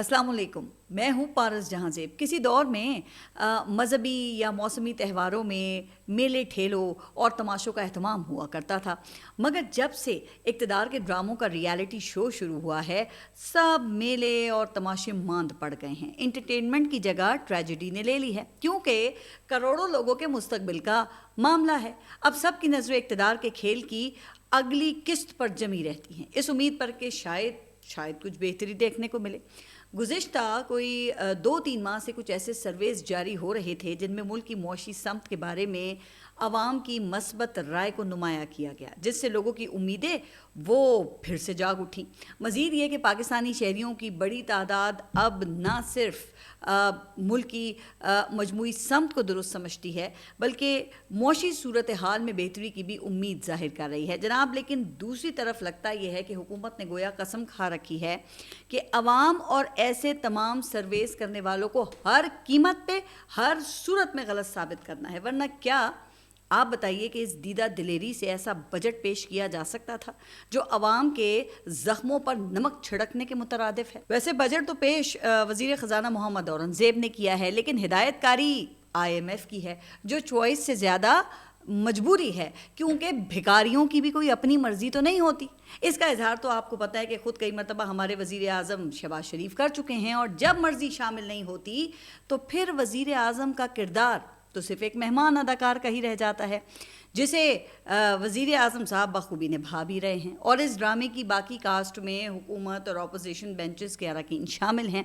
السلام علیکم، میں ہوں پارس جہاں زیب۔ کسی دور میں مذہبی یا موسمی تہواروں میں میلے ٹھیلوں اور تماشوں کا اہتمام ہوا کرتا تھا، مگر جب سے اقتدار کے ڈراموں کا ریالٹی شو شروع ہوا ہے، سب میلے اور تماشے ماند پڑ گئے ہیں۔ انٹرٹینمنٹ کی جگہ ٹریجڈی نے لے لی ہے، کیونکہ کروڑوں لوگوں کے مستقبل کا معاملہ ہے۔ اب سب کی نظریں اقتدار کے کھیل کی اگلی قسط پر جمی رہتی ہیں، اس امید پر کہ شاید کچھ بہتری دیکھنے کو ملے۔ گزشتہ کوئی 2-3 ماہ سے کچھ ایسے سرویز جاری ہو رہے تھے جن میں ملک کی معاشی سمت کے بارے میں عوام کی مثبت رائے کو نمایاں کیا گیا، جس سے لوگوں کی امیدیں وہ پھر سے جاگ اٹھیں۔ مزید یہ کہ پاکستانی شہریوں کی بڑی تعداد اب نہ صرف ملک کی مجموعی سمت کو درست سمجھتی ہے، بلکہ معاشی صورتحال میں بہتری کی بھی امید ظاہر کر رہی ہے جناب۔ لیکن دوسری طرف لگتا یہ ہے کہ حکومت نے گویا قسم کھا رکھی ہے کہ عوام اور ایسے تمام سرویز کرنے والوں کو ہر قیمت پہ ہر صورت میں غلط ثابت کرنا ہے، ورنہ کیا آپ بتائیے کہ اس دیدہ دلیری سے ایسا بجٹ پیش کیا جا سکتا تھا جو عوام کے زخموں پر نمک چھڑکنے کے مترادف ہے؟ ویسے بجٹ تو پیش وزیر خزانہ محمد اورنگزیب نے کیا ہے، لیکن ہدایت کاری IMF کی ہے، جو چوائس سے زیادہ مجبوری ہے، کیونکہ بھکاریوں کی بھی کوئی اپنی مرضی تو نہیں ہوتی۔ اس کا اظہار تو آپ کو پتہ ہے کہ خود کئی مرتبہ ہمارے وزیر اعظم شہباز شریف کر چکے ہیں، اور جب مرضی شامل نہیں ہوتی تو پھر وزیر اعظم کا کردار تو صرف ایک مہمان اداکار کا ہی رہ جاتا ہے، جسے وزیر اعظم صاحب بخوبی نبھا بھی رہے ہیں۔ اور اس ڈرامے کی باقی کاسٹ میں حکومت اور اپوزیشن بینچز کے اراکین شامل ہیں۔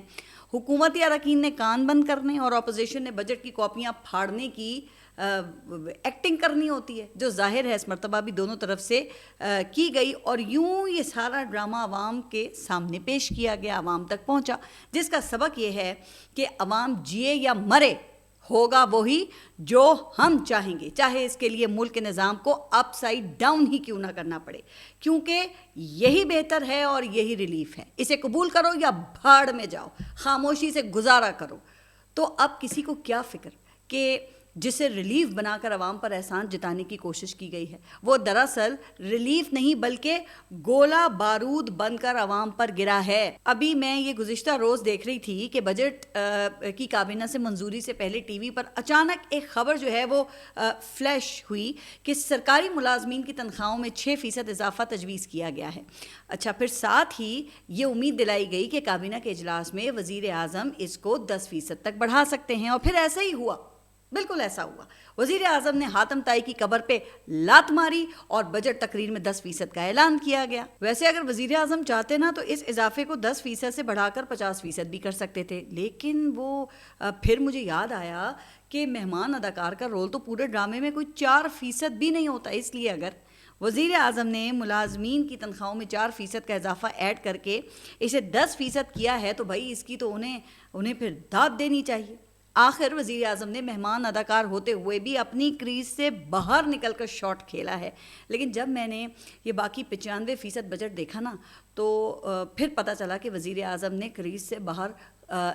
حکومتی اراکین نے کان بند کرنے اور اپوزیشن نے بجٹ کی کاپیاں پھاڑنے کی ایکٹنگ کرنی ہوتی ہے، جو ظاہر ہے اس مرتبہ بھی دونوں طرف سے کی گئی، اور یوں یہ سارا ڈرامہ عوام کے سامنے پیش کیا گیا، عوام تک پہنچا، جس کا سبق یہ ہے کہ عوام جیے یا مرے ہوگا وہی جو ہم چاہیں گے، چاہے اس کے لیے ملک کے نظام کو اپ سائڈ ڈاؤن ہی کیوں نہ کرنا پڑے، کیونکہ یہی بہتر ہے اور یہی ریلیف ہے۔ اسے قبول کرو یا بھاڑ میں جاؤ، خاموشی سے گزارا کرو۔ تو اب کسی کو کیا فکر کہ جسے ریلیف بنا کر عوام پر احسان جتانے کی کوشش کی گئی ہے، وہ دراصل ریلیف نہیں بلکہ گولہ بارود بن کر عوام پر گرا ہے۔ ابھی میں یہ گزشتہ روز دیکھ رہی تھی کہ بجٹ کی کابینہ سے منظوری سے پہلے ٹی وی پر اچانک ایک خبر جو ہے وہ فلیش ہوئی کہ سرکاری ملازمین کی تنخواہوں میں 6% اضافہ تجویز کیا گیا ہے۔ اچھا، پھر ساتھ ہی یہ امید دلائی گئی کہ کابینہ کے اجلاس میں وزیر اعظم اس کو 10% تک بڑھا سکتے ہیں، اور پھر ایسا ہی ہوا، بالکل ایسا ہوا۔ وزیر اعظم نے حاتم طائی کی قبر پہ لات ماری اور بجٹ تقریر میں 10% کا اعلان کیا گیا۔ ویسے اگر وزیر اعظم چاہتے نا تو اس اضافے کو 10% سے بڑھا کر 50% بھی کر سکتے تھے، لیکن وہ پھر مجھے یاد آیا کہ مہمان اداکار کا رول تو پورے ڈرامے میں کوئی 4% بھی نہیں ہوتا، اس لیے اگر وزیر اعظم نے ملازمین کی تنخواہوں میں 4% کا اضافہ ایڈ کر کے اسے 10% کیا ہے تو بھائی اس کی تو انہیں پھر داد دینی چاہیے۔ آخر وزیر اعظم نے مہمان اداکار ہوتے ہوئے بھی اپنی کریز سے باہر نکل کر شاٹ کھیلا ہے، لیکن جب میں نے یہ باقی 95% بجٹ دیکھا نا تو پھر پتہ چلا کہ وزیر اعظم نے کریز سے باہر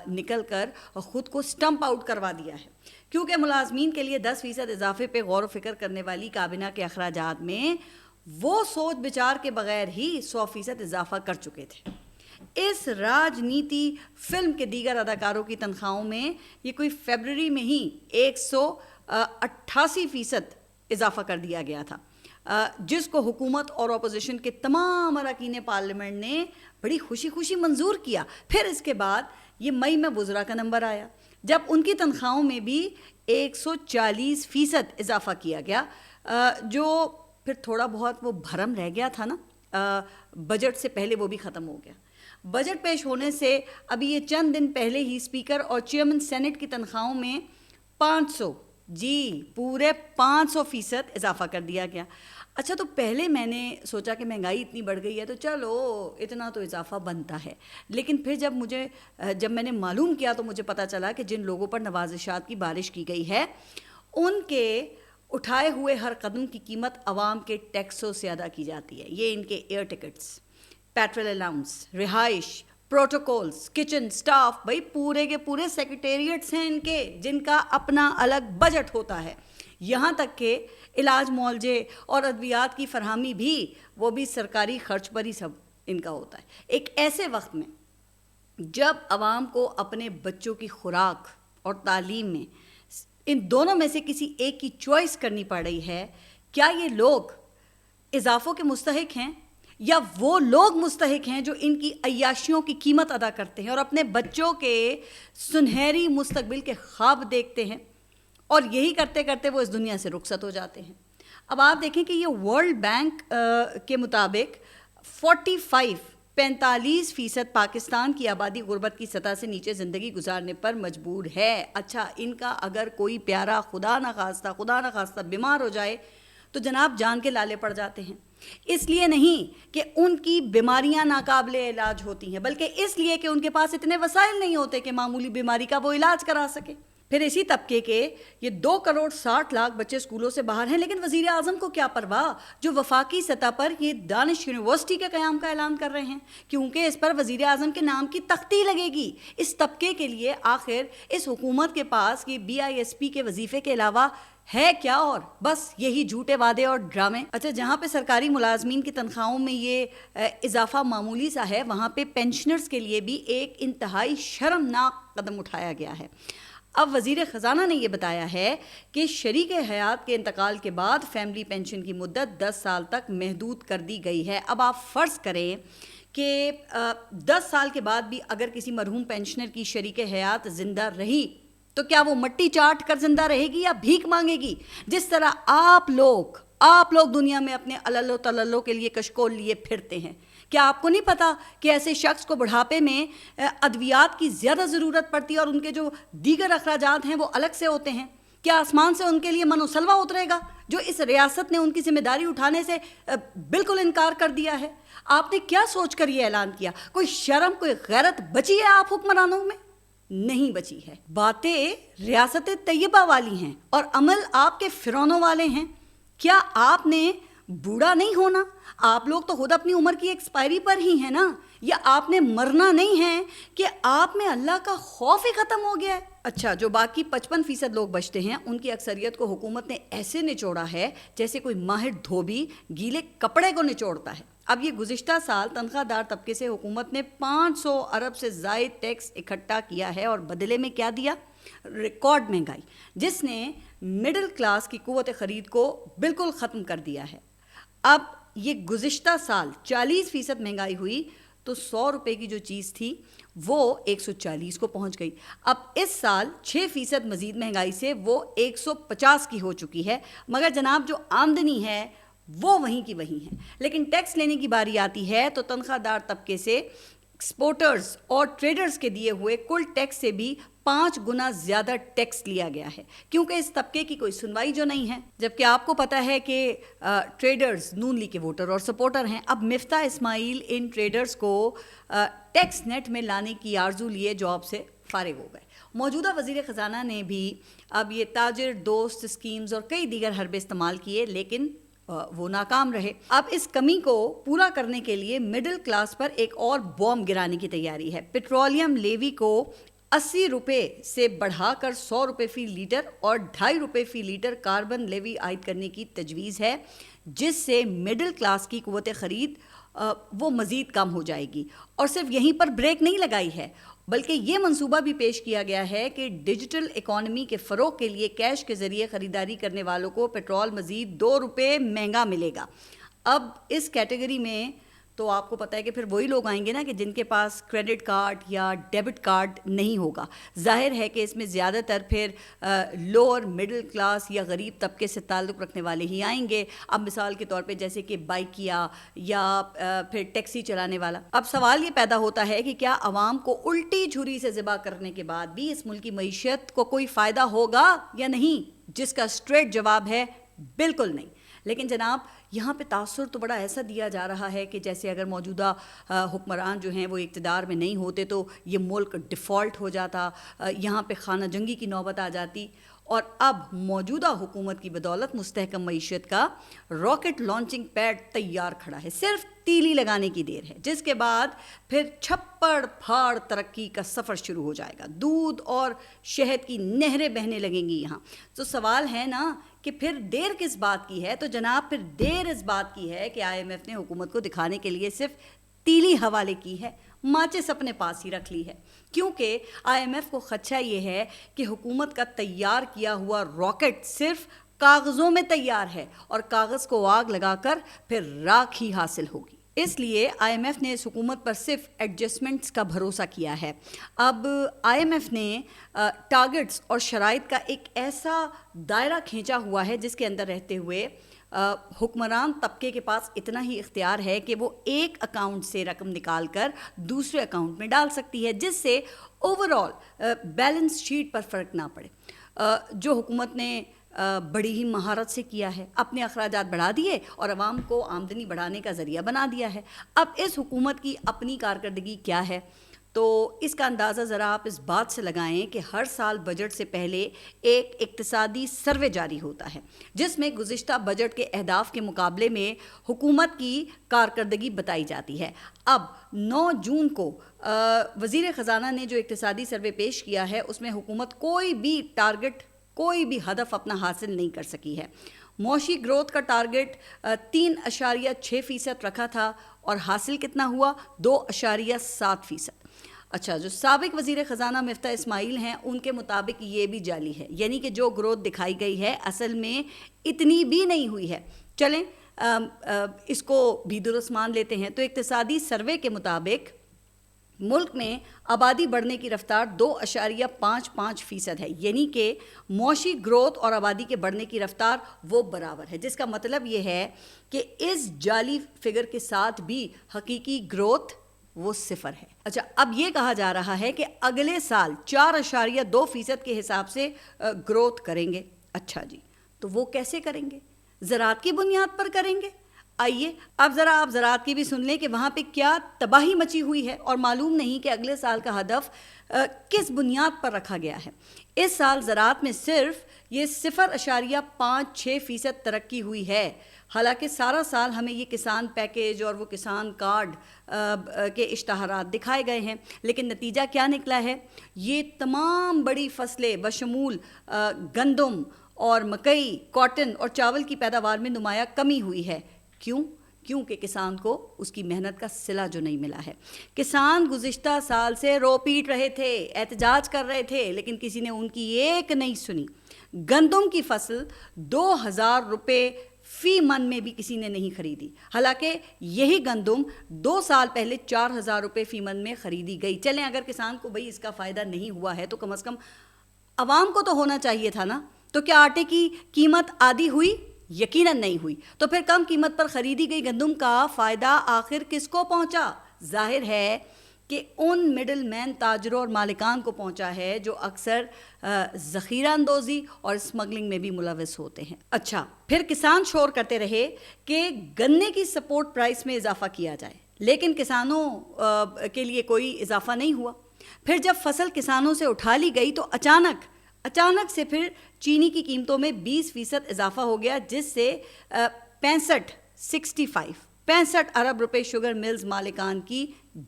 نکل کر خود کو سٹمپ آؤٹ کروا دیا ہے، کیونکہ ملازمین کے لیے 10% اضافے پہ غور و فکر کرنے والی کابینہ کے اخراجات میں وہ سوچ بچار کے بغیر ہی 100% اضافہ کر چکے تھے۔ اس راجنیتی فلم کے دیگر اداکاروں کی تنخواہوں میں یہ کوئی فیبرری میں ہی 188% اضافہ کر دیا گیا تھا، جس کو حکومت اور اپوزیشن کے تمام اراکین پارلیمنٹ نے بڑی خوشی خوشی منظور کیا۔ پھر اس کے بعد یہ مئی میں وزراء کا نمبر آیا، جب ان کی تنخواہوں میں بھی 140% اضافہ کیا گیا، جو پھر تھوڑا بہت وہ بھرم رہ گیا تھا نا بجٹ سے پہلے، وہ بھی ختم ہو گیا۔ بجٹ پیش ہونے سے ابھی یہ چند دن پہلے ہی اسپیکر اور چیئرمین سینٹ کی تنخواہوں میں 500% اضافہ کر دیا گیا۔ اچھا، تو پہلے میں نے سوچا کہ مہنگائی اتنی بڑھ گئی ہے تو چلو اتنا تو اضافہ بنتا ہے، لیکن پھر جب میں نے معلوم کیا تو مجھے پتہ چلا کہ جن لوگوں پر نوازشات کی بارش کی گئی ہے ان کے اٹھائے ہوئے ہر قدم کی قیمت عوام کے ٹیکسوں سے ادا کی جاتی ہے۔ یہ ان کے ایئر ٹکٹس، پیٹرول الاؤنس، رہائش، پروٹوکولز، کچن سٹاف، بھائی پورے کے پورے سیکریٹریٹس ہیں ان کے، جن کا اپنا الگ بجٹ ہوتا ہے۔ یہاں تک کہ علاج معالجے اور ادویات کی فراہمی بھی وہ بھی سرکاری خرچ پر ہی سب ان کا ہوتا ہے۔ ایک ایسے وقت میں جب عوام کو اپنے بچوں کی خوراک اور تعلیم میں ان دونوں میں سے کسی ایک کی چوائس کرنی پڑ رہی ہے، کیا یہ لوگ اضافوں کے مستحق ہیں یا وہ لوگ مستحق ہیں جو ان کی عیاشیوں کی قیمت ادا کرتے ہیں اور اپنے بچوں کے سنہری مستقبل کے خواب دیکھتے ہیں اور یہی کرتے کرتے وہ اس دنیا سے رخصت ہو جاتے ہیں؟ اب آپ دیکھیں کہ یہ ورلڈ بینک کے مطابق 45% پاکستان کی آبادی غربت کی سطح سے نیچے زندگی گزارنے پر مجبور ہے۔ اچھا، ان کا اگر کوئی پیارا خدا نخواستہ بیمار ہو جائے تو جناب جان کے لالے پڑ جاتے ہیں۔ اس لیے نہیں کہ ان کی بیماریاں ناقابل علاج ہوتی ہیں، بلکہ اس لیے کہ ان کے پاس اتنے وسائل نہیں ہوتے کہ معمولی بیماری کا وہ علاج کرا سکے۔ پھر اسی طبقے کے یہ 2.60 کروڑ بچے اسکولوں سے باہر ہیں، لیکن وزیر اعظم کو کیا پرواہ جو وفاقی سطح پر یہ دانش یونیورسٹی کے قیام کا اعلان کر رہے ہیں، کیونکہ اس پر وزیر اعظم کے نام کی تختی لگے گی۔ اس طبقے کے لیے آخر اس حکومت کے پاس یہ BISP کے وظیفے کے علاوہ ہے کیا؟ اور بس یہی جھوٹے وعدے اور ڈرامے۔ اچھا، جہاں پہ سرکاری ملازمین کی تنخواہوں میں یہ اضافہ معمولی سا ہے، وہاں پہ پینشنرز کے لیے بھی ایک انتہائی شرمناک قدم اٹھایا گیا ہے۔ اب وزیر خزانہ نے یہ بتایا ہے کہ شریک حیات کے انتقال کے بعد فیملی پینشن کی مدت 10 سال تک محدود کر دی گئی ہے۔ اب آپ فرض کریں کہ 10 سال کے بعد بھی اگر کسی مرحوم پینشنر کی شریک حیات زندہ رہی تو کیا وہ مٹی چاٹ کر زندہ رہے گی یا بھیک مانگے گی؟ جس طرح آپ لوگ دنیا میں اپنے علل تللوں کے لیے کشکول لیے پھرتے ہیں، کیا آپ کو نہیں پتا کہ ایسے شخص کو بڑھاپے میں ادویات کی زیادہ ضرورت پڑتی ہے اور ان کے جو دیگر اخراجات ہیں وہ الگ سے ہوتے ہیں؟ کیا آسمان سے ان کے لیے من و سلوہ اترے گا جو اس ریاست نے ان کی ذمہ داری اٹھانے سے بالکل انکار کر دیا ہے؟ آپ نے کیا سوچ کر یہ اعلان کیا؟ کوئی شرم، کوئی غیرت بچی ہے آپ حکمرانوں میں؟ نہیں بچی ہے۔ باتیں ریاست طیبہ والی ہیں اور عمل آپ کے فرعونوں والے ہیں۔ کیا آپ نے بوڑھا نہیں ہونا؟ آپ لوگ تو خود اپنی عمر کی ایکسپائری پر ہی ہیں نا؟ یا آپ نے مرنا نہیں ہے کہ آپ میں اللہ کا خوف ہی ختم ہو گیا ہے؟ اچھا، جو باقی 55% لوگ بچتے ہیں ان کی اکثریت کو حکومت نے ایسے نچوڑا ہے جیسے کوئی ماہر دھوبی گیلے کپڑے کو نچوڑتا ہے۔ اب یہ گزشتہ سال تنخواہ دار طبقے سے حکومت نے 500 ارب سے زائد ٹیکس اکٹھا کیا ہے اور بدلے میں کیا دیا؟ ریکارڈ مہنگائی، جس نے مڈل کلاس کی قوت خرید کو بالکل ختم کر دیا ہے۔ اب یہ گزشتہ سال 40% مہنگائی ہوئی تو 100 روپے کی جو چیز تھی وہ 140 کو پہنچ گئی۔ اب اس سال 6% مزید مہنگائی سے وہ 150 کی ہو چکی ہے، مگر جناب جو آمدنی ہے وہ وہیں کی وہیں ہے۔ لیکن ٹیکس لینے کی باری آتی ہے تو تنخواہ دار طبقے سے ایکسپورٹرز اور ٹریڈرز کے دیے ہوئے کل ٹیکس سے بھی 5 گنا زیادہ ٹیکس لیا گیا ہے، کیونکہ اس طبقے کی کوئی سنوائی جو نہیں ہے۔ جبکہ آپ کو پتا ہے کہ ٹریڈرز نون لیگ کے ووٹر اور سپورٹر ہیں۔ اب مفتاح اسماعیل ان ٹریڈرز کو ٹیکس نیٹ میں لانے کی آرزو لیے جاب سے فارغ ہو گئے۔ موجودہ وزیر خزانہ نے بھی اب یہ تاجر دوست اسکیمز اور کئی دیگر حربے استعمال کیے، لیکن وہ ناکام رہے۔ اب اس کمی کو پورا کرنے کے لیے مڈل کلاس پر ایک اور بوم گرانے کی تیاری ہے۔ پیٹرولیم لیوی کو 80 روپے سے بڑھا کر 100 روپے فی لیٹر اور 2.5 روپے فی لیٹر کاربن لیوی عائد کرنے کی تجویز ہے، جس سے مڈل کلاس کی قوت خرید وہ مزید کم ہو جائے گی۔ اور صرف یہیں پر بریک نہیں لگائی ہے، بلکہ یہ منصوبہ بھی پیش کیا گیا ہے کہ ڈیجیٹل اکانومی کے فروغ کے لیے کیش کے ذریعے خریداری کرنے والوں کو پیٹرول مزید 2 روپے مہنگا ملے گا۔ اب اس کیٹیگری میں تو آپ کو پتہ ہے کہ پھر وہی لوگ آئیں گے نا کہ جن کے پاس کریڈٹ کارڈ یا ڈیبٹ کارڈ نہیں ہوگا۔ ظاہر ہے کہ اس میں زیادہ تر پھر لوور مڈل کلاس یا غریب طبقے سے تعلق رکھنے والے ہی آئیں گے۔ اب مثال کے طور پہ جیسے کہ بائکیا یا پھر ٹیکسی چلانے والا۔ اب سوال یہ پیدا ہوتا ہے کہ کیا عوام کو الٹی چھری سے ذبح کرنے کے بعد بھی اس ملک کی معیشت کو کوئی فائدہ ہوگا یا نہیں؟ جس کا اسٹریٹ جواب ہے بالکل نہیں۔ لیکن جناب یہاں پہ تاثر تو بڑا ایسا دیا جا رہا ہے کہ جیسے اگر موجودہ حکمران جو ہیں وہ اقتدار میں نہیں ہوتے تو یہ ملک ڈیفالٹ ہو جاتا، یہاں پہ خانہ جنگی کی نوبت آ جاتی۔ اور اب موجودہ حکومت کی بدولت مستحکم معیشت کا راکٹ لانچنگ پیڈ تیار کھڑا ہے، صرف تیلی لگانے کی دیر ہے، جس کے بعد پھر چھپڑ پھاڑ ترقی کا سفر شروع ہو جائے گا۔ دودھ اور شہد کی نہریں بہنے لگیں گی یہاں۔ تو سوال ہے نا کہ پھر دیر کس بات کی ہے؟ تو جناب پھر دیر اس بات کی ہے کہ IMF نے حکومت کو دکھانے کے لیے صرف تیلی حوالے کی ہے، ماچس اپنے پاس ہی رکھ لی ہے، کیونکہ IMF کو خدشہ یہ ہے کہ حکومت کا تیار کیا ہوا راکٹ صرف کاغذوں میں تیار ہے اور کاغذ کو آگ لگا کر پھر راکھ ہی حاصل ہوگی۔ اس لیے IMF نے اس حکومت پر صرف ایڈجسٹمنٹس کا بھروسہ کیا ہے۔ اب IMF نے ٹارگٹس اور شرائط کا ایک ایسا دائرہ کھینچا ہوا ہے جس کے اندر رہتے ہوئے حکمران طبقے کے پاس اتنا ہی اختیار ہے کہ وہ ایک اکاؤنٹ سے رقم نکال کر دوسرے اکاؤنٹ میں ڈال سکتی ہے، جس سے اوور آل بیلنس شیٹ پر فرق نہ پڑے۔ جو حکومت نے بڑی ہی مہارت سے کیا ہے، اپنے اخراجات بڑھا دیے اور عوام کو آمدنی بڑھانے کا ذریعہ بنا دیا ہے۔ اب اس حکومت کی اپنی کارکردگی کیا ہے؟ تو اس کا اندازہ ذرا آپ اس بات سے لگائیں کہ ہر سال بجٹ سے پہلے ایک اقتصادی سروے جاری ہوتا ہے جس میں گزشتہ بجٹ کے اہداف کے مقابلے میں حکومت کی کارکردگی بتائی جاتی ہے۔ اب 9 جون کو وزیر خزانہ نے جو اقتصادی سروے پیش کیا ہے اس میں حکومت کوئی بھی ٹارگٹ، کوئی بھی ہدف اپنا حاصل نہیں کر سکی ہے۔ معاشی گروتھ کا ٹارگٹ 3.6% رکھا تھا اور حاصل کتنا ہوا؟ 2.7%۔ اچھا، جو سابق وزیر خزانہ مفتاح اسماعیل ہیں ان کے مطابق یہ بھی جعلی ہے، یعنی کہ جو گروتھ دکھائی گئی ہے اصل میں اتنی بھی نہیں ہوئی ہے۔ چلیں اس کو بھی درست مان لیتے ہیں۔ تو اقتصادی سروے کے مطابق ملک میں آبادی بڑھنے کی رفتار 2.55% ہے، یعنی کہ معاشی گروتھ اور آبادی کے بڑھنے کی رفتار وہ برابر ہے، جس کا مطلب یہ ہے کہ اس جعلی فگر کے ساتھ بھی حقیقی گروتھ وہ 0 ہے۔ اچھا، اب یہ کہا جا رہا ہے کہ اگلے سال 4.2% کے حساب سے گروتھ کریں گے۔ اچھا جی، تو وہ کیسے کریں گے؟ زراعت کی بنیاد پر کریں گے۔ آئیے اب ذرا آپ زراعت کی بھی سن لیں کہ وہاں پہ کیا تباہی مچی ہوئی ہے اور معلوم نہیں کہ اگلے سال کا ہدف کس بنیاد پر رکھا گیا ہے۔ اس سال زراعت میں صرف یہ 0.56% ترقی ہوئی ہے، حالانکہ سارا سال ہمیں یہ کسان پیکیج اور وہ کسان کارڈ کے اشتہارات دکھائے گئے ہیں، لیکن نتیجہ کیا نکلا ہے؟ یہ تمام بڑی فصلیں بشمول گندم اور مکئی، کاٹن اور چاول کی پیداوار میں نمایاں کمی ہوئی ہے۔ کیوں؟ کیونکہ کسان کو اس کی محنت کا صلہ جو نہیں ملا ہے۔ کسان گزشتہ سال سے رو پیٹ رہے تھے، احتجاج کر رہے تھے، لیکن کسی نے ان کی ایک نہیں سنی۔ گندم کی فصل 2,000 روپے فی من میں بھی کسی نے نہیں خریدی، حالانکہ یہی گندم 2 سال پہلے 4,000 روپے فی من میں خریدی گئی۔ چلیں اگر کسان کو بھئی اس کا فائدہ نہیں ہوا ہے تو کم از کم عوام کو تو ہونا چاہیے تھا نا۔ تو کیا آٹے کی قیمت آدھی ہوئی؟ یقیناً نہیں ہوئی۔ تو پھر کم قیمت پر خریدی گئی گندم کا فائدہ آخر کس کو پہنچا؟ ظاہر ہے کہ ان مڈل مین تاجروں اور مالکان کو پہنچا ہے جو اکثر ذخیرہ اندوزی اور اسمگلنگ میں بھی ملوث ہوتے ہیں۔ اچھا، پھر کسان شور کرتے رہے کہ گنے کی سپورٹ پرائس میں اضافہ کیا جائے، لیکن کسانوں کے لیے کوئی اضافہ نہیں ہوا۔ پھر جب فصل کسانوں سے اٹھا لی گئی تو اچانک سے پھر چینی کی قیمتوں میں 20% اضافہ ہو گیا، جس سے 65 ارب روپے شوگر ملز مالکان کی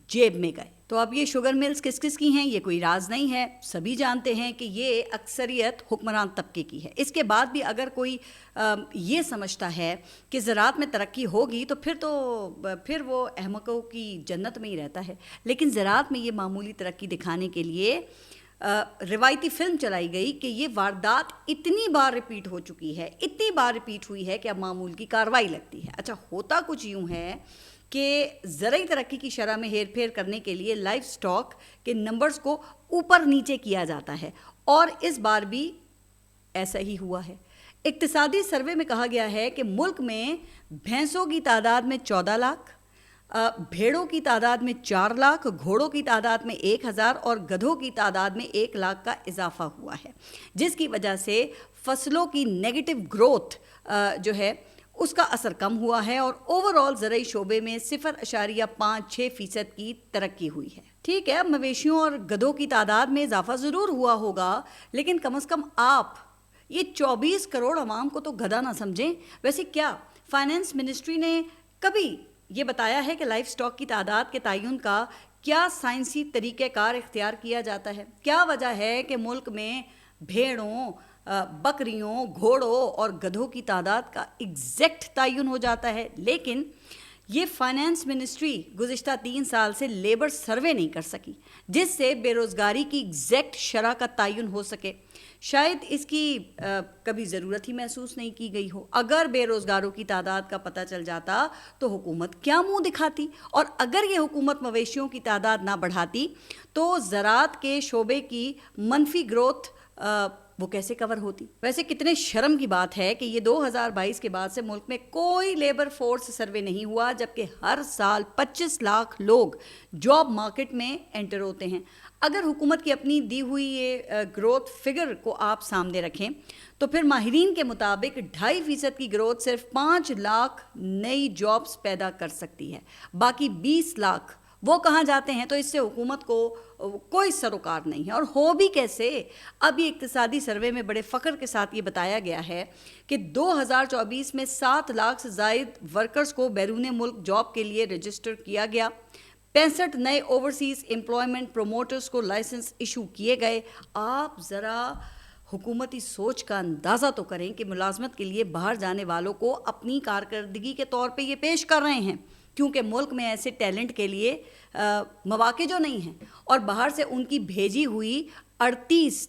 جیب میں گئے۔ تو اب یہ شوگر ملز کس کس کی ہیں یہ کوئی راز نہیں ہے، سبھی جانتے ہیں کہ یہ اکثریت حکمران طبقے کی ہے۔ اس کے بعد بھی اگر کوئی یہ سمجھتا ہے کہ زراعت میں ترقی ہوگی تو پھر وہ احمقوں کی جنت میں ہی رہتا ہے۔ لیکن زراعت میں یہ معمولی ترقی دکھانے کے لیے روایتی فلم چلائی گئی کہ یہ واردات اتنی بار ریپیٹ ہو چکی ہے، اتنی بار ریپیٹ ہوئی ہے کہ اب معمول کی کارروائی لگتی ہے۔ اچھا، ہوتا کچھ یوں ہے کہ زرعی ترقی کی شرح میں ہیر پھیر کرنے کے لیے لائف سٹاک کے نمبرز کو اوپر نیچے کیا جاتا ہے، اور اس بار بھی ایسا ہی ہوا ہے۔ اقتصادی سروے میں کہا گیا ہے کہ ملک میں بھینسوں کی تعداد میں 14 لاکھ، بھیڑوں کی تعداد میں 4 لاکھ، گھوڑوں کی تعداد میں 1,000 اور گدھوں کی تعداد میں 1 لاکھ کا اضافہ ہوا ہے، جس کی وجہ سے فصلوں کی نیگیٹو گروتھ جو ہے اس کا اثر کم ہوا ہے اور اوور آل زرعی شعبے میں 0.56% کی ترقی ہوئی ہے۔ ٹھیک ہے، اب مویشیوں اور گدھوں کی تعداد میں اضافہ ضرور ہوا ہوگا، لیکن کم از کم آپ یہ 24 کروڑ عوام کو تو گدھا نہ سمجھیں۔ ویسے کیا فائنانس منسٹری نے کبھی یہ بتایا ہے کہ لائف سٹاک کی تعداد کے تعین کا کیا سائنسی طریقہ کار اختیار کیا جاتا ہے؟ کیا وجہ ہے کہ ملک میں بھیڑوں، بکریوں، گھوڑوں اور گدھوں کی تعداد کا ایگزیکٹ تعین ہو جاتا ہے، لیکن یہ فائنانس منسٹری گزشتہ 3 سال سے لیبر سروے نہیں کر سکی جس سے بے روزگاری کی ایگزیکٹ شرح کا تعین ہو سکے. شاید اس کی کبھی ضرورت ہی محسوس نہیں کی گئی ہو. اگر بے روزگاروں کی تعداد کا پتہ چل جاتا تو حکومت کیا منہ دکھاتی, اور اگر یہ حکومت مویشیوں کی تعداد نہ بڑھاتی تو زراعت کے شعبے کی منفی گروتھ وہ کیسے کور ہوتی. ویسے کتنے شرم کی بات ہے کہ یہ 2022 کے بعد سے ملک میں کوئی لیبر فورس سروے نہیں ہوا, جبکہ ہر سال 25 لاکھ لوگ جاب مارکیٹ میں انٹر ہوتے ہیں. اگر حکومت کی اپنی دی ہوئی یہ گروتھ فگر کو آپ سامنے رکھیں تو پھر ماہرین کے مطابق 2.5% کی گروتھ صرف 5 لاکھ نئی جابز پیدا کر سکتی ہے. باقی 20 لاکھ وہ کہاں جاتے ہیں؟ تو اس سے حکومت کو کوئی سروکار نہیں ہے. اور ہو بھی کیسے؟ اب یہ اقتصادی سروے میں بڑے فخر کے ساتھ یہ بتایا گیا ہے کہ 2024 میں 7 لاکھ سے زائد ورکرز کو بیرون ملک جاب کے لیے رجسٹر کیا گیا. 65 نئے اوورسیز امپلائمنٹ پروموٹرز کو لائسنس ایشو کیے گئے. آپ ذرا حکومتی سوچ کا اندازہ تو کریں کہ ملازمت کے لیے باہر جانے والوں کو اپنی کارکردگی کے طور پہ یہ پیش کر رہے ہیں, کیونکہ ملک میں ایسے ٹیلنٹ کے لیے مواقع جو نہیں ہیں, اور باہر سے ان کی بھیجی ہوئی 38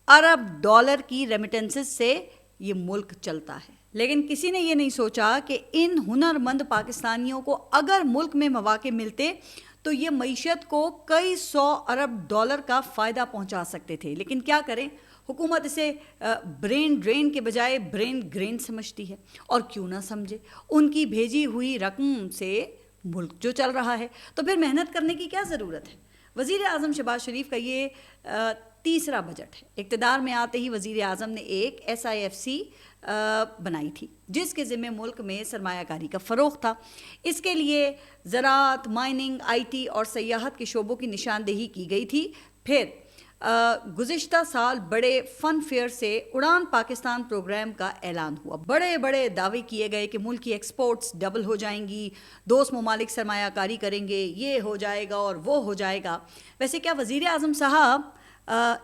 ارب ڈالر کی ریمیٹنسز سے یہ ملک چلتا ہے. لیکن کسی نے یہ نہیں سوچا کہ ان ہنر مند پاکستانیوں کو اگر ملک میں مواقع ملتے تو یہ معیشت کو کئی 100 ارب ڈالر کا فائدہ پہنچا سکتے تھے. لیکن کیا کریں, حکومت اسے برین ڈرین کے بجائے برین گرین سمجھتی ہے. اور کیوں نہ سمجھے, ان کی بھیجی ہوئی رقم سے ملک جو چل رہا ہے تو پھر محنت کرنے کی کیا ضرورت ہے. وزیر اعظم شہباز شریف کا یہ تیسرا بجٹ ہے. اقتدار میں آتے ہی وزیر اعظم نے ایک SIFC بنائی تھی جس کے ذمہ ملک میں سرمایہ کاری کا فروغ تھا. اس کے لیے زراعت, مائننگ, IT اور سیاحت کے شعبوں کی نشاندہی کی گئی تھی. پھر گزشتہ سال بڑے فن فیئر سے اڑان پاکستان پروگرام کا اعلان ہوا. بڑے بڑے دعوے کیے گئے کہ ملک کی ایکسپورٹس ڈبل ہو جائیں گی, دوست ممالک سرمایہ کاری کریں گے, یہ ہو جائے گا اور وہ ہو جائے گا. ویسے کیا وزیر اعظم صاحب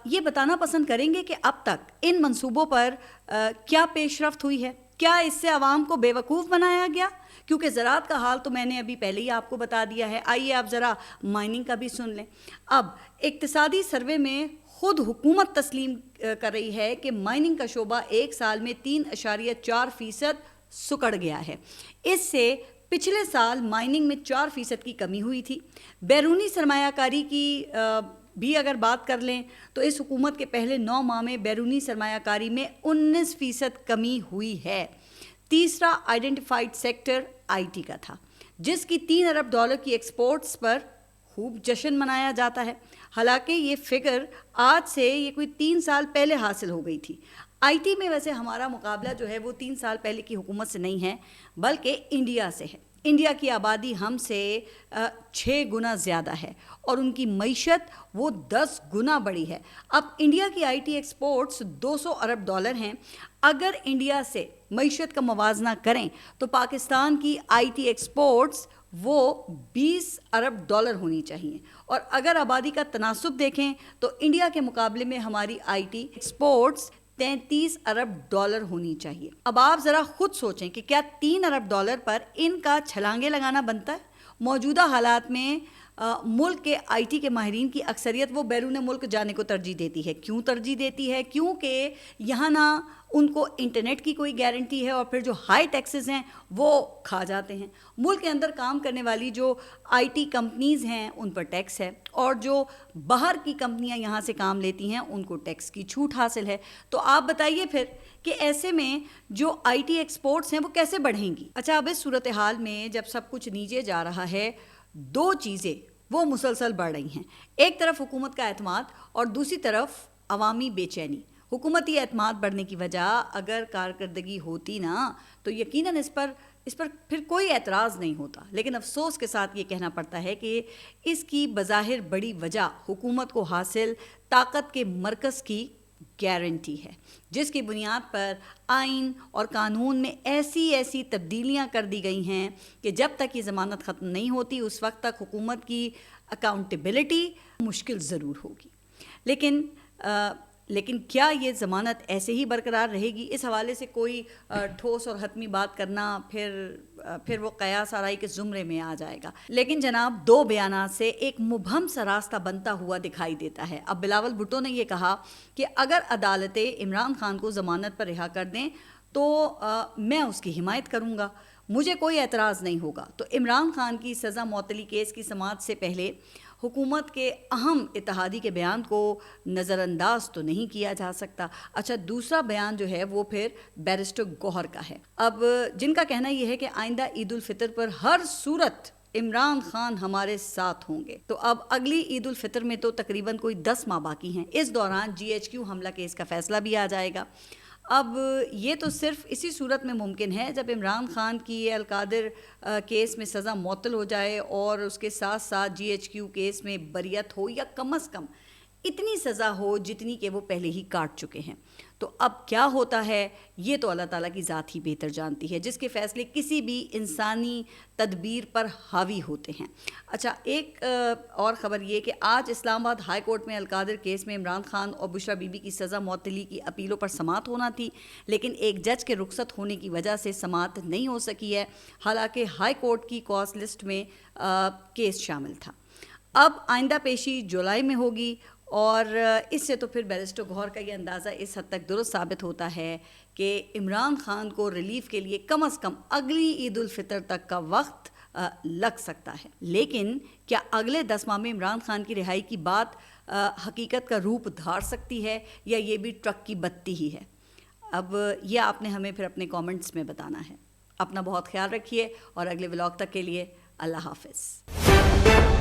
یہ بتانا پسند کریں گے کہ اب تک ان منصوبوں پر کیا پیش رفت ہوئی ہے؟ کیا اس سے عوام کو بے وقوف بنایا گیا؟ کیونکہ زراعت کا حال تو میں نے ابھی پہلے ہی آپ کو بتا دیا ہے. آئیے آپ ذرا مائننگ کا بھی سن لیں. اب اقتصادی سروے میں خود حکومت تسلیم کر رہی ہے کہ مائننگ کا شعبہ ایک سال میں 3.4% سکڑ گیا ہے. اس سے پچھلے سال مائننگ میں 4% کی کمی ہوئی تھی. بیرونی سرمایہ کاری کی بھی اگر بات کر لیں تو اس حکومت کے پہلے 9 ماہ میں بیرونی سرمایہ کاری میں 19% کمی ہوئی ہے. تیسرا آئیڈینٹیفائڈ سیکٹر IT کا تھا جس کی 3 ارب ڈالر کی ایکسپورٹس پر خوب جشن منایا جاتا ہے. حالانکہ یہ فگر آج سے یہ کوئی 3 سال پہلے حاصل ہو گئی تھی. IT میں ویسے ہمارا مقابلہ جو ہے وہ 3 سال پہلے کی حکومت سے نہیں ہے بلکہ انڈیا سے ہے. انڈیا کی آبادی ہم سے 6 گنا زیادہ ہے اور ان کی معیشت وہ 10 گنا بڑی ہے. اب انڈیا کی IT ایکسپورٹس 200 ارب ڈالر ہیں. اگر انڈیا سے معیشت کا موازنہ کریں تو پاکستان کی IT ایکسپورٹس وہ 20 ارب ڈالر ہونی چاہیے, اور اگر آبادی کا تناسب دیکھیں تو انڈیا کے مقابلے میں ہماری IT ایکسپورٹس 33 ارب ڈالر ہونی چاہیے. اب آپ ذرا خود سوچیں کہ کیا 3 ارب ڈالر پر ان کا چھلانگے لگانا بنتا ہے؟ موجودہ حالات میں ملک کے IT کے ماہرین کی اکثریت وہ بیرون ملک جانے کو ترجیح دیتی ہے. کیوں ترجیح دیتی ہے؟ کیونکہ یہاں نہ ان کو انٹرنیٹ کی کوئی گارنٹی ہے اور پھر جو ہائی ٹیکسز ہیں وہ کھا جاتے ہیں. ملک کے اندر کام کرنے والی جو IT کمپنیز ہیں ان پر ٹیکس ہے, اور جو باہر کی کمپنیاں یہاں سے کام لیتی ہیں ان کو ٹیکس کی چھوٹ حاصل ہے. تو آپ بتائیے پھر کہ ایسے میں جو IT ایکسپورٹس ہیں وہ کیسے بڑھیں گی؟ اچھا, اب اس صورتحال میں جب سب کچھ نیچے جا رہا ہے 2 چیزیں وہ مسلسل بڑھ رہی ہیں. ایک طرف حکومت کا اعتماد اور دوسری طرف عوامی بے چینی. حکومتی اعتماد بڑھنے کی وجہ اگر کارکردگی ہوتی نا تو یقیناً اس پر پھر کوئی اعتراض نہیں ہوتا. لیکن افسوس کے ساتھ یہ کہنا پڑتا ہے کہ اس کی بظاہر بڑی وجہ حکومت کو حاصل طاقت کے مرکز کی گارنٹی ہے, جس کی بنیاد پر آئین اور قانون میں ایسی تبدیلیاں کر دی گئی ہیں کہ جب تک یہ ضمانت ختم نہیں ہوتی اس وقت تک حکومت کی اکاؤنٹیبلٹی مشکل ضرور ہوگی. لیکن کیا یہ ضمانت ایسے ہی برقرار رہے گی؟ اس حوالے سے کوئی ٹھوس اور حتمی بات کرنا پھر وہ قیاس آرائی کے زمرے میں آ جائے گا. لیکن جناب 2 بیانات سے ایک مبہم سا راستہ بنتا ہوا دکھائی دیتا ہے. اب بلاول بھٹو نے یہ کہا کہ اگر عدالتیں عمران خان کو ضمانت پر رہا کر دیں تو میں اس کی حمایت کروں گا، مجھے کوئی اعتراض نہیں ہوگا. تو عمران خان کی سزا معطلی کیس کی سماعت سے پہلے حکومت کے اہم اتحادی کے بیان کو نظر انداز تو نہیں کیا جا سکتا. اچھا، دوسرا بیان جو ہے وہ پھر بیرسٹر گوہر کا ہے. اب جن کا کہنا یہ ہے کہ آئندہ عید الفطر پر ہر صورت عمران خان ہمارے ساتھ ہوں گے. تو اب اگلی عید الفطر میں تو تقریباً کوئی 10 ماہ باقی ہیں. اس دوران GHQ حملہ کیس کا فیصلہ بھی آ جائے گا. اب یہ تو صرف اسی صورت میں ممکن ہے جب عمران خان کی یہ القادر کیس میں سزا معطل ہو جائے اور اس کے ساتھ ساتھ GHQ کیس میں بریت ہو، یا کم از کم اتنی سزا ہو جتنی کہ وہ پہلے ہی کاٹ چکے ہیں. تو اب کیا ہوتا ہے یہ تو اللہ تعالیٰ کی ذات ہی بہتر جانتی ہے، جس کے فیصلے کسی بھی انسانی تدبیر پر حاوی ہوتے ہیں. اچھا، ایک اور خبر یہ کہ آج اسلام آباد ہائی کورٹ میں القادر کیس میں عمران خان اور بشرا بی بی کی سزا معطلی کی اپیلوں پر سماعت ہونا تھی، لیکن ایک جج کے رخصت ہونے کی وجہ سے سماعت نہیں ہو سکی ہے، حالانکہ ہائی کورٹ کی کاز لسٹ میں کیس شامل تھا. اب آئندہ پیشی جولائی میں ہوگی، اور اس سے تو پھر بیرسٹر گوہر کا یہ اندازہ اس حد تک درست ثابت ہوتا ہے کہ عمران خان کو ریلیف کے لیے کم از کم اگلی عید الفطر تک کا وقت لگ سکتا ہے. لیکن کیا اگلے 10 ماہ میں عمران خان کی رہائی کی بات حقیقت کا روپ دھار سکتی ہے، یا یہ بھی ٹرک کی بتی ہی ہے؟ اب یہ آپ نے ہمیں پھر اپنے کامنٹس میں بتانا ہے. اپنا بہت خیال رکھیے، اور اگلے ولاگ تک کے لیے اللہ حافظ.